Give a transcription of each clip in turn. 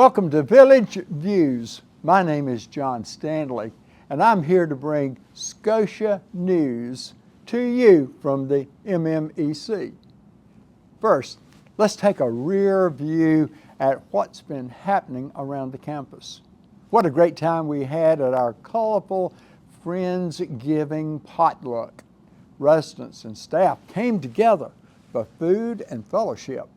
Welcome to Village Views. My name is John Stanley, and I'm here to bring Scotia news to you from the MMEC. First, let's take a rear view at what's been happening around the campus. What a great time we had at our colorful Friendsgiving potluck. Residents and staff came together for food and fellowship.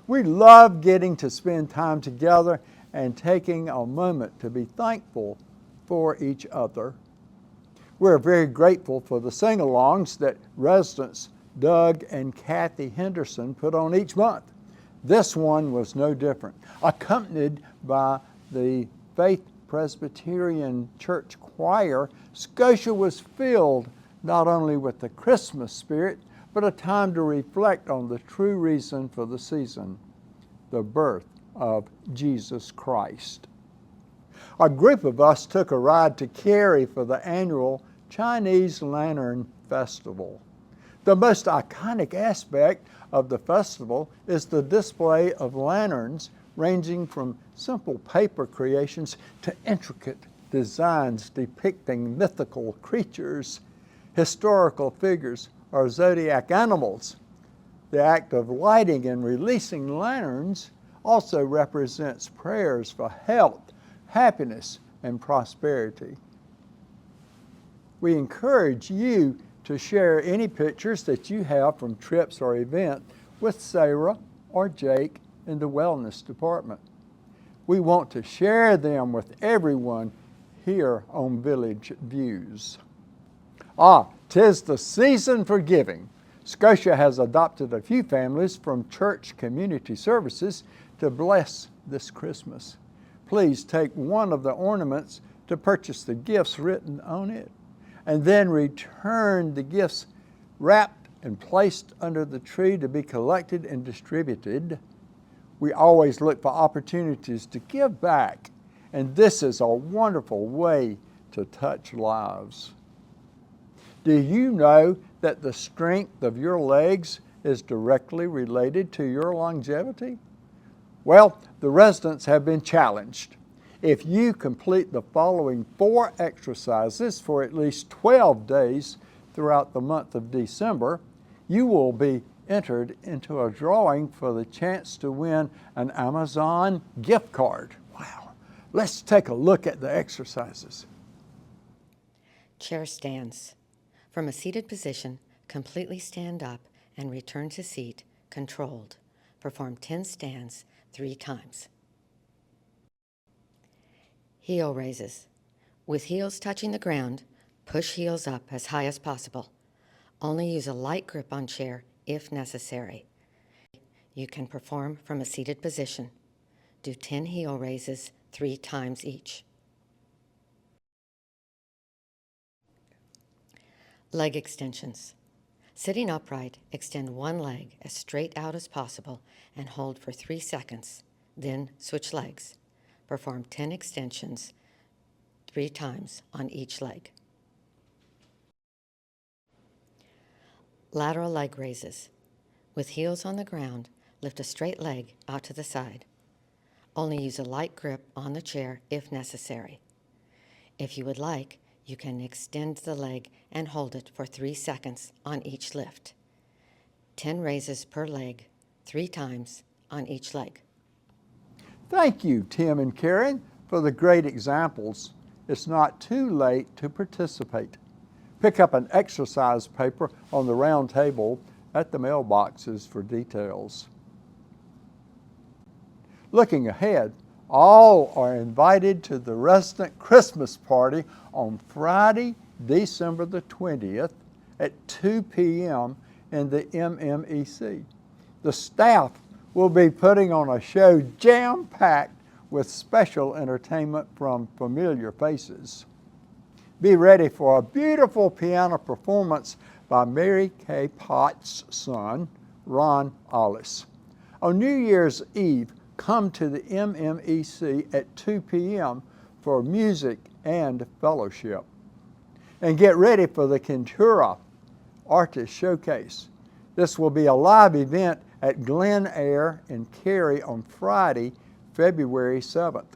We love getting to spend time together and taking a moment to be thankful for each other. We're very grateful for the sing-alongs that residents Doug and Kathy Henderson put on each month. This one was no different. Accompanied by the Faith Presbyterian Church Choir, Scotia was filled not only with the Christmas spirit, but a time to reflect on the true reason for the season, the birth of Jesus Christ. A group of us took a ride to Cary for the annual Chinese Lantern Festival. The most iconic aspect of the festival is the display of lanterns ranging from simple paper creations to intricate designs depicting mythical creatures, historical figures, or zodiac animals. The act of lighting and releasing lanterns also represents prayers for health, happiness, and prosperity. We encourage you to share any pictures that you have from trips or events with Sarah or Jake in the wellness department. We want to share them with everyone here on Village Views. 'Tis the season for giving. Scotia has adopted a few families from church community services to bless this Christmas. Please take one of the ornaments to purchase the gifts written on it, and then return the gifts wrapped and placed under the tree to be collected and distributed. We always look for opportunities to give back, and this is a wonderful way to touch lives. Do you know that the strength of your legs is directly related to your longevity? Well, the residents have been challenged. If you complete the following 4 exercises for at least 12 days throughout the month of December, you will be entered into a drawing for the chance to win an Amazon gift card. Wow. Let's take a look at the exercises. Chair stands. From a seated position, completely stand up and return to seat, controlled. Perform 10 stands 3 times. Heel raises. With heels touching the ground, push heels up as high as possible. Only use a light grip on chair if necessary. You can perform from a seated position. Do 10 heel raises 3 times each. Leg extensions. Sitting upright, extend one leg as straight out as possible and hold for 3 seconds. Then switch legs. Perform 10 extensions 3 times on each leg. Lateral leg raises. With heels on the ground, lift a straight leg out to the side. Only use a light grip on the chair if necessary. If you would like, you can extend the leg and hold it for 3 seconds on each lift. 10 raises per leg, 3 times on each leg. Thank you, Tim and Karen, for the great examples. It's not too late to participate. Pick up an exercise paper on the round table at the mailboxes for details. Looking ahead, all are invited to the resident Christmas party on Friday, December the 20th at 2 p.m. in the MMEC. The staff will be putting on a show jam-packed with special entertainment from familiar faces. Be ready for a beautiful piano performance by Mary Kay Pott's son, Ron Ollis. On New Year's Eve, come to the MMEC at 2 p.m. for music and fellowship. And get ready for the Kentura Artist Showcase. This will be a live event at Glen Eyre in Cary on Friday, February 7th.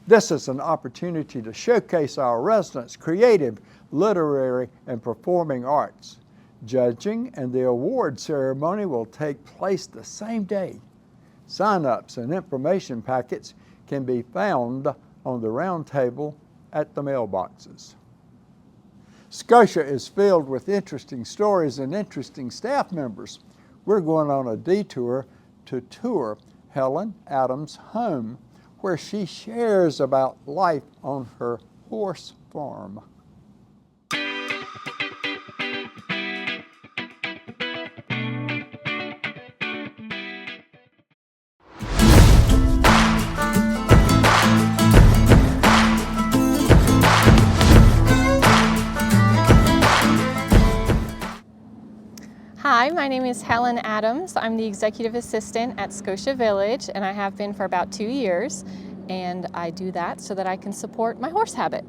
This is an opportunity to showcase our residents' creative, literary, and performing arts. Judging and the award ceremony will take place the same day. Sign-ups and information packets can be found on the round table at the mailboxes. Scotia is filled with interesting stories and interesting staff members. We're going on a detour to tour Helen Adams' home, where she shares about life on her horse farm. Hi, my name is Helen Adams. I'm the executive assistant at Scotia Village, and I have been for about 2 years. And I do that so that I can support my horse habit.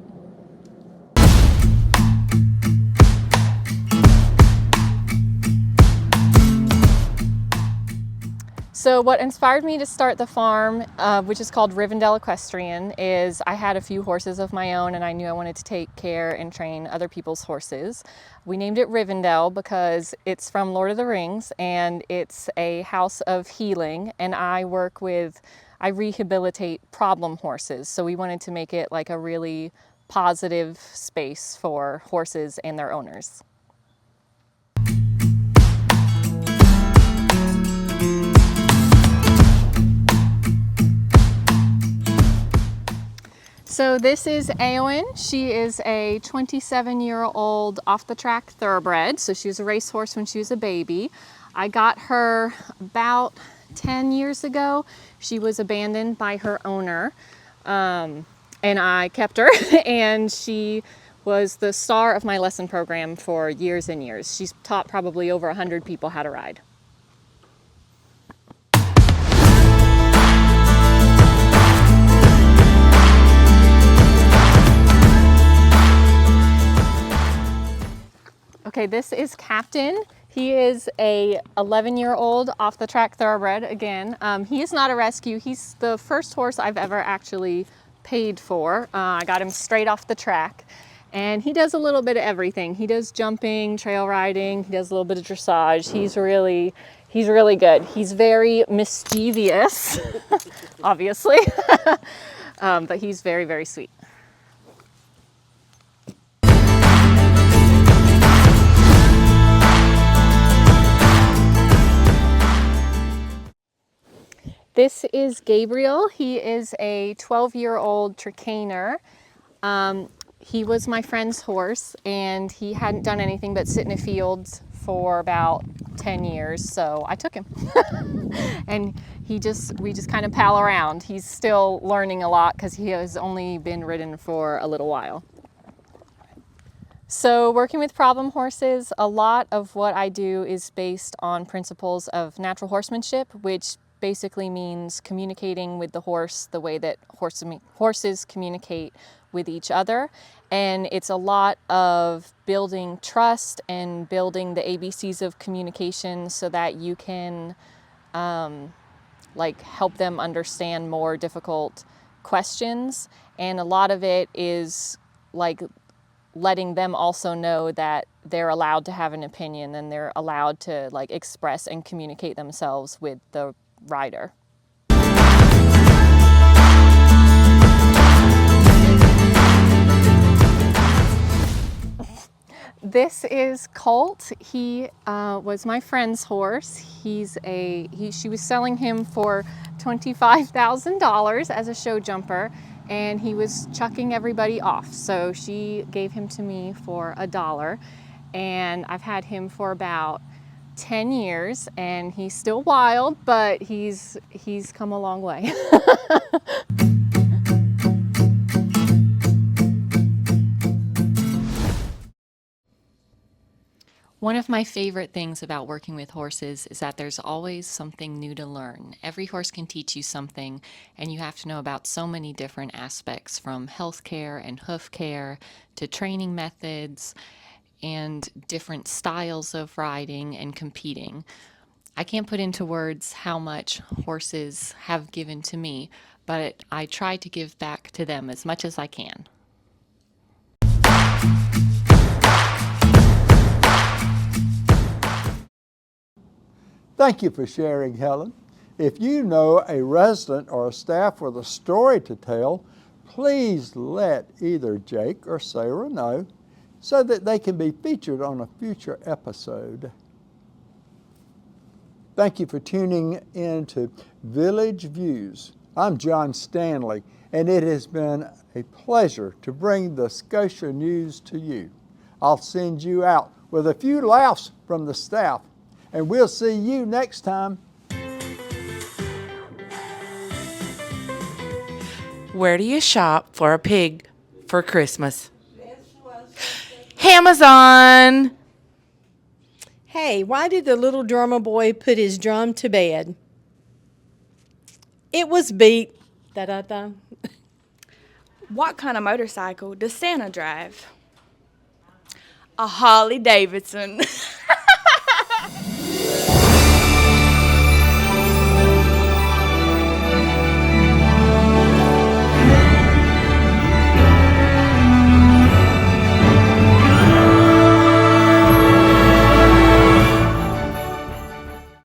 So what inspired me to start the farm, which is called Rivendell Equestrian, is I had a few horses of my own and I knew I wanted to take care and train other people's horses. We named it Rivendell because it's from Lord of the Rings and it's a house of healing, and I rehabilitate problem horses. So we wanted to make it like a really positive space for horses and their owners. So this is Eowyn. She is a 27-year-old off-the-track thoroughbred. So she was a racehorse when she was a baby. I got her about 10 years ago. She was abandoned by her owner, and I kept her, and she was the star of my lesson program for years and years. She's taught probably over 100 people how to ride. Okay, this is Captain. He is a 11-year-old off-the-track thoroughbred again. He is not a rescue. He's the first horse I've ever actually paid for. I got him straight off the track, and he does a little bit of everything. He does jumping, trail riding, he does a little bit of dressage. He's really good. He's very mischievous, obviously, but he's very, very sweet. This is Gabriel. He is a 12-year-old Trakehner. He was my friend's horse, and he hadn't done anything but sit in a field for about 10 years, so I took him. And we just kind of pal around. He's still learning a lot because he has only been ridden for a little while. So working with problem horses, a lot of what I do is based on principles of natural horsemanship, which basically means communicating with the horse the way that horses communicate with each other. And it's a lot of building trust and building the ABCs of communication so that you can help them understand more difficult questions. And a lot of it is like letting them also know that they're allowed to have an opinion and they're allowed to express and communicate themselves with the rider. This is Colt. He was my friend's horse. She was selling him for $25,000 as a show jumper, and he was chucking everybody off. So she gave him to me for $1, and I've had him for about 10 years, and he's still wild, but he's come a long way. One of my favorite things about working with horses is that there's always something new to learn. Every horse can teach you something, and you have to know about so many different aspects, from health care and hoof care to training methods and different styles of riding and competing. I can't put into words how much horses have given to me, but I try to give back to them as much as I can. Thank you for sharing, Helen. If you know a resident or a staff with a story to tell, please let either Jake or Sarah know so that they can be featured on a future episode. Thank you for tuning in to Village Views. I'm John Stanley, and it has been a pleasure to bring the Scotia news to you. I'll send you out with a few laughs from the staff, and we'll see you next time. Where do you shop for a pig for Christmas? Amazon! Hey, why did the little drummer boy put his drum to bed? It was beat. Da-da-da. What kind of motorcycle does Santa drive? A Harley Davidson.